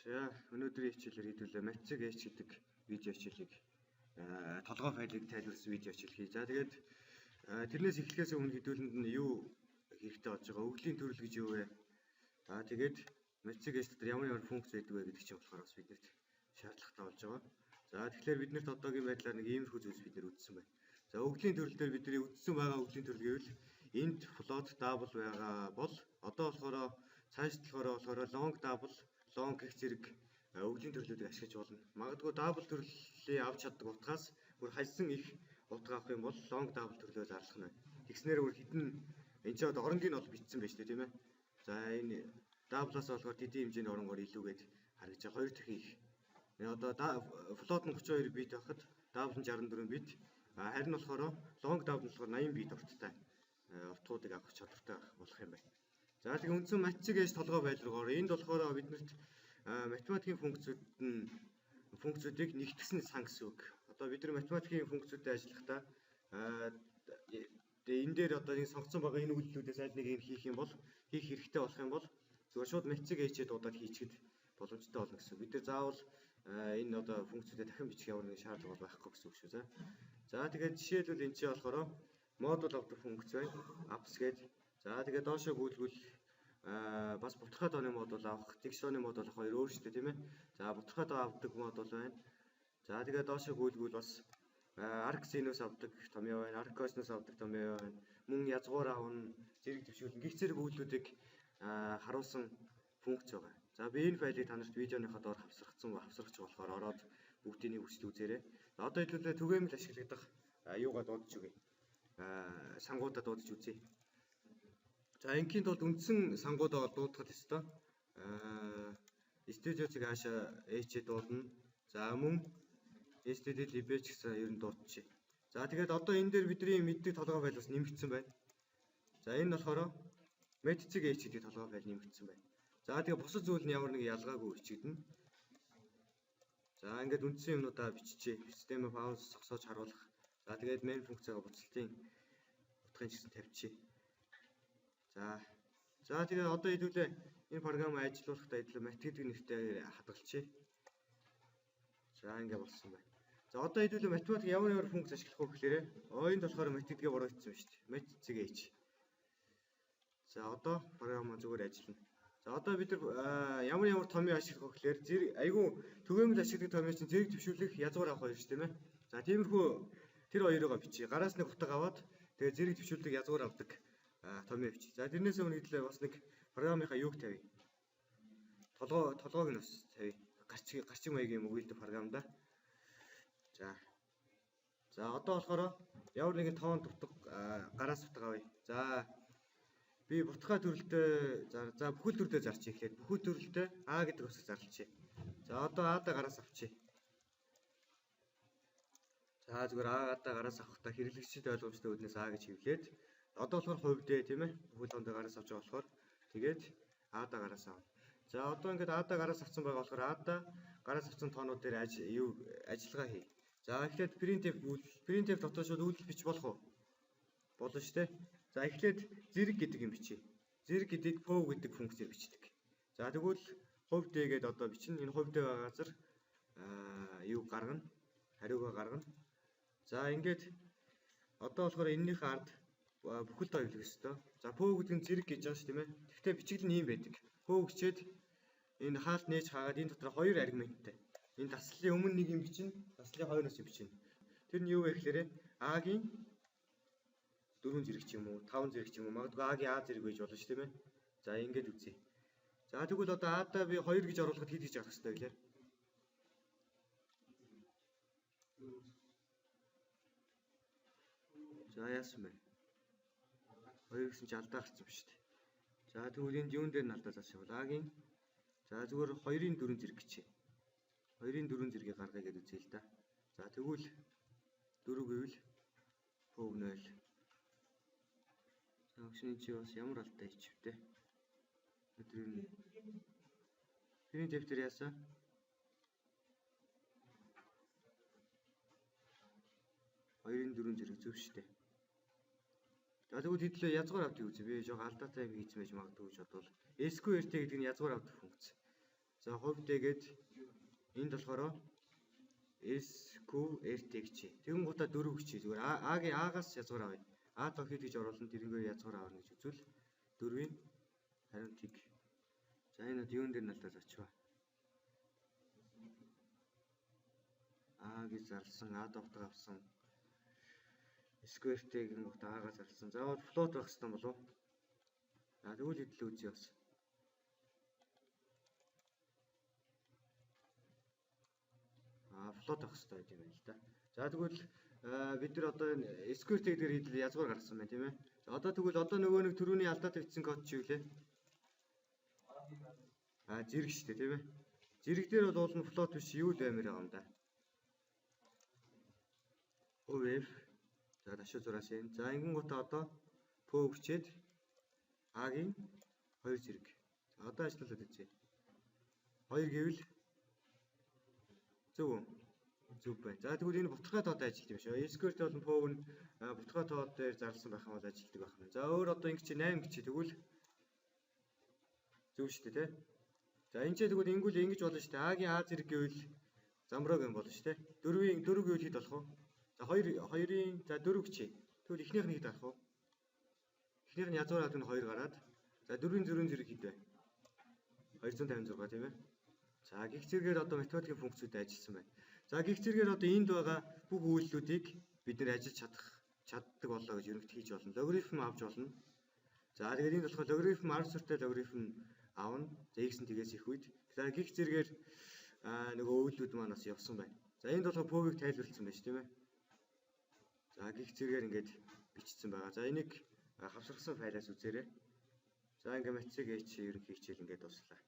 За өнөөдрийн хичээлээр хэдүүлээ математик H гэдэг видео хичээлийг толгой файлыг тайлбарласан видео хичээл хий. За тэгээд тэрнээс эхлэхээс өмнө хэдүүлэнд нь юу хэрэгтэй болж байгаа, өвглийн төрөл гэж юу вэ? Тэгээд математик H дээр ямар функц байдаг вэ гэдэг чинь болохоор бас биднэрт шаардлагатай болж байгаа. За тэгэхээр биднэрт одоогийн байдлаар нэг иймэрхүү зүйлс бид нэр үзсэн байна. За өвглийн төрөл дээр бидний үзсэн байгаа өвглийн төрөл гэвэл int float double байгаа бол одоо болохоор цааш болохоор long double long гэх зэрэг өвглийн төрлүүдийг ашиглаж болно. Магадгүй double төрлийг авч чаддаг утгаас бүр хальсан их утга авах юм бол long double төрлөө зарлах нь. Тэгснээр бүр хідэн энэ ч одоо оронгийг нь бол бичсэн байж тээ тийм ээ. За энэ double-аас болохоор тэдийн хэмжээний оронгоор илүүгээд харагдаж байгаа. Хоёр дахин их. Одоо float нь 32 бит байхад double нь 64 бит. Харин болохоор long double болохоор 80 бит урттай утгуудыг авах чадвартай болох юм байна. За тэгээ үндсэн математик H толгой байлруугаар энд болохоор биднэрт математикийн функцүүдийг нэгтгэсэн сан гэсэн үг. Одоо бид нар математикийн функцүүдэд ажиллахдаа энэ дээр одоо энэ сонгоцсон байгаа энэ үйлдэлүүдээс аль нэгийг хийх юм бол хийх хэрэгтэй болох юм бол зөвхөн шууд математик H-д удаад хийчихэд боломжтой болно гэсэн. Бид нар заавал энэ одоо функцүүдэд дахин бичих ямар нэгэн шаардлага байхгүй гэсэн үг шүү. За тэгээд жишээлбэл энэ чинь болохоор модуль авдаг функц байна. Apps гэдэг. За тэгээд доошоо гүйлгүүл бас бутгахад оны модуль авах, тэгш оны модуль авах хоёр өөр шүү дээ тийм ээ. За бутгахад авдаг модуль байна. За тэгээд доошоо гүйлгүүл бас arc sinus авдаг томьёо байна, arc cosinus авдаг томьёо байна. Мөн язгуур авна, зэрэг төвшүүлнэ. Гих зэрэг үйлдэлүүдийг харуулсан функц байгаа. За би энэ файлыг та нарт видеоныхоо доор хавсрагч болохоор ороод бүгдийг үсэл үзээрэй. Одоо хэлбэлээ түгээмэл ашиглагдах юугаа дуудаж үгүй. Сангуудаа дуудаж үзье. За ингийн тулд үндсэн сангуудаа дуудахад өстой студиоцыг хаашаа H-д дуудана. За мөн STD lib ч гэсэн ер нь дуудчих. За тэгээд одоо энэ дээр бидний мэддэг толгой файл бас нэмэгдсэн байна. За энэ болохоор математик H гэдэг толгой файл нэмэгдсэн байна. За тэгээд бусад зүйл нь ямар нэг ялгаагүй бичигдэнэ. За ингээд үндсэн юмнуудаа биччихье. Систем фаунс зогсоож харуулах. За тэгээд main функцаагаа буцалтын утгын чигсэн тавьчихъя. За тэгээд одоо хэдүүлээ энэ програмыг ажилуулахдаа хэдүүлээ математик гэдэг нэртэй хадгалчихъя. За ингэ болсон байна. За одоо хэдүүлээ математик ямар функц ашиглах вэ гэхээр энд болохоор математикийг буруудсан байна шүү дээ. Математик H. За одоо програм зүгээр ажиллана. За одоо бид нар ямар томьёо ашиглах вэ гэхээр айгүй түгээмэл ашигладаг томьёо чинь зэрэг төвшүүлэх язгуур авах хоёр шүү дээ, тийм ээ. За тиймэрхүү тэр хоёроо бичиж гараас нэг утга аваад тэгээ зэрэг төвшүүлдэг язгуур авдаг томьёо бичиж. За тэрнээс өмнө хэдлээ бас нэг програмынхаа юуг тавья. Толгойг нь бас тавья. Гарчиг маягийн өгүүлдэг програмда. За одоо болохоор ямар нэгэн тоон дутаг гараас утга авъя. За би бутгах төрөлтэй за бүхэл төрөлтэй зарчих ихлээр бүхэл төрөлтэй А гэдэг үсэг зарлчихъя. За одоо А-да гараас авчия. За зүгээр А-да гараас авахдаа хэрэглэгчид ойлгомжтой үднээс А гэж хэвлээд одоо болохоор хувь дээ тийм ээ. Бүхэл тондоо гараас авч байгаа болохоор тэгээд А-да гараас авна. За одоо ингээд А-да гараас авсан байгаа болохоор А-да гараас авсан тоонууд дээр ажиллагаа хий. За эхлээд printf дотоод шууд үйлдэл бич болох уу? Болно шүү дээ. За эхлээд зэрэг гэдэг юм бичье. Зэрэг гэдгийг pov гэдэг функцээр бичдэг. За тэгвэл хувь дээ гэдээ одоо бичнэ. Энэ хувь дээ байгаа газар юу гаргана? Хариугаа гаргана. За ингээд одоо болохоор энэнийхээ ард бүхэл доо хэвлэх ёстой. За pov гэдэг нь зэрэг гэж байгаа шүү тийм ээ. Гэхдээ бичигдэл нь ийм байдаг. Pov гэчээд энэ хаалт нээж хаагаад энэ дотор хоёр аргументтай. Энэ даслалын өмнө нэг юм бичнэ, даслалын хойноос юм бичнэ. Тэр нь юу вэ гэхээр А-гийн 4 зэрэг ч юм уу, 5 зэрэг ч юм уу, магадгүй А-гийн А зэрэг байж болно шүү тийм ээ. За ингэж үзье. За тэгвэл одоо А-да би 2 гэж оруулахад хэд гэж авах хэрэгтэй вэ? За яасан бэ? 2 гэсэн чи алдаа гарсан ба шүү дээ. За тэгвэл энд юун дээр нь алдаа заасан бол А-гийн за зүгээр 2-ын 4 зэрэг гэчээ. 2-ын 4 зэргийг гаргая гэж үзье л да. За тэгвэл 4 гэвэл pov 0. За өгшний чи бас ямар алдаа хийчихвэ? Өдрийн printf дээр яасан? Хоёрын 4 зэрэг зөв шүү дээ. За тэгвэл хэдлээ язгуур авдаг үзье. Би жоо алдаатай юм хийсэн байж магадгүй гэж бодвол SQRT гэдэг нь язгуур авдаг функц. За хувь дэгээд энд болохоор SQRT гэж. Тэгэн гутаа 4 гэж. Зүгээр А-гийн А-гаас язгуур авъя. А тоо хэд гэж оруулна тэрнгээр язгуур авна гэж үзвэл 4-ийн харин тэг. За энэ юун дээр налдаад очив. А гэж зарласан, А довтог авсан. SQRT-ийн гут А-гаас зарласан. Заавал float байх хэрэгтэй болов. За тэгвэл хэдэл үзье бас. Float авах хэрэгтэй юм байна л да. За тэгвэл бид нар одоо SQRT дээр хэдэл язгуур гаргасан байна тийм ээ. За одоо тэгвэл одоо нөгөө нэг түрүүний алдаад тавьсан код чи юу лээ? Зэрэг шүү дээ тийм ээ. Зэрэг дээр бол уулна float биш юу л баймаар байгаа юм да. OF за дашуу зураас юм. За ингэн гутаа одоо пөө хүчээд А-гийн 2 зэрэг. За одоо ажиллуулад үзье. 2 гэвэл зөв үү? Зөв байна. За тэгвэл энэ бутгай тоод ажилт юм шүү. SQRT болон POV нь бутгай тоод дээр зарласан байх юм бол ажилтдаг байх юм. За өөр одоо ингэ чи 8 гэж тэгвэл зөв шүү дээ тий. За энэ ч тэгвэл ингэвэл ингэж болно шүү дээ. А-гийн А зэрэг гэвэл замрог юм болно шүү дээ. 4-ийн 4 гэвэл хэд болох вэ? За 2-ийн за 4 гэж. Тэгвэл эхнийх нь хэд авах вэ? Эхнийх нь язгуур авдаг нь 2 гараад. За 4-ийн 4 зэрэг хэд вэ? 256 тийм ээ. За гих зэргээр одоо математикийн функцүүд ажилласан байна. За гих зэргээр одоо энд байгаа бүх үйлдэлүүдийг бид нэр ажиллаж чаддаг боллоо гэж ерөнхийд хийж болно. Логарифм авч болно. За тэгээд энд болохоор логарифм 10 сүртэй логарифм авна. За x нь тгээс их үед. За гих зэргээр нөгөө үйлдэлүүд маань бас явсан байна. За энд болохоор пөвийг тайлбарлсан байна шүү тийм ээ. За гих зэргээр ингээд бичсэн байгаа. За энийг хавсарсан файлаас үзээрэй. За ингээ математик H ерөнхий хичээл ингээд дуслаа.